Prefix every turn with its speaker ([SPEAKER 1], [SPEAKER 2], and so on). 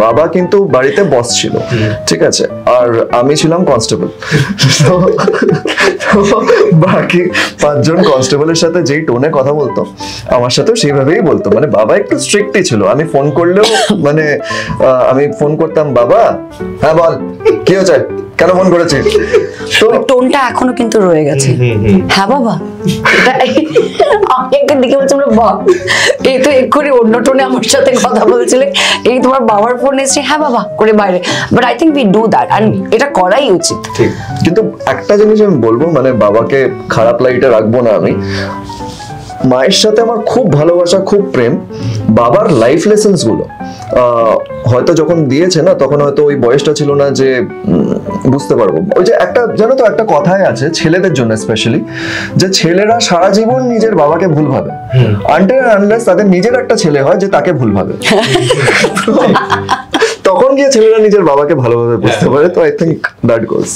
[SPEAKER 1] বাবা কিন্তু বাড়িতে বস ছিল, ঠিক আছে, আর আমি ছিলাম কনস্টেবল। বাকি 5 জন কনস্টেবলের সাথে যেই টোনে কথা বলতো আমার সাথেও সেইভাবেই বলতো। মানে বাবা একটু স্ট্রিক্টই ছিল। আমি ফোন করলেও মানে আমি ফোন করতাম, বাবা হ্যাঁ বল কি হয়েছে, কেন ফোন করেছিস? তো
[SPEAKER 2] টোনটা এখনো কিন্তু রয়ে গেছে, হ্যাঁ বাবা। একটা দিকে বলছে বাবা, এই তো এক্ষুনি অন্য টোনে আমার সাথে কথা বলছিলে, এই তোমার বাবার ফোন এসেছে, হ্যাঁ বাবা করে বাইরে। But I think we do that, and এটা করাই উচিত।
[SPEAKER 1] ঠিক, কিন্তু একটা জিনিস আমি বলবো, মানে বাবাকে খারাপ লাইটে রাখবো না আমি। মায়ের সাথে আমার খুব ভালোবাসা, খুব প্রেম। বাবার লাইফ লেসেন্স গুলো হয়তো যখন দিয়েছে না, তখন হয়তো ওই বয়সটা ছিল না যে বুঝতে পারবো। ওই যে একটা জানো তো, একটা কথাই আছে ছেলেদের জন্য স্পেশালি, যে ছেলেরা সারা জীবন নিজের বাবাকে ভুল ভাবে, আনটিল আনলেস তাদের নিজের একটা ছেলে হয় যে তাকে ভুল ভাবে। তখন গিয়ে ছেলেরা নিজের বাবাকে ভালোভাবে বুঝতে পারে। তো আই থিঙ্ক দ্যাট গোস।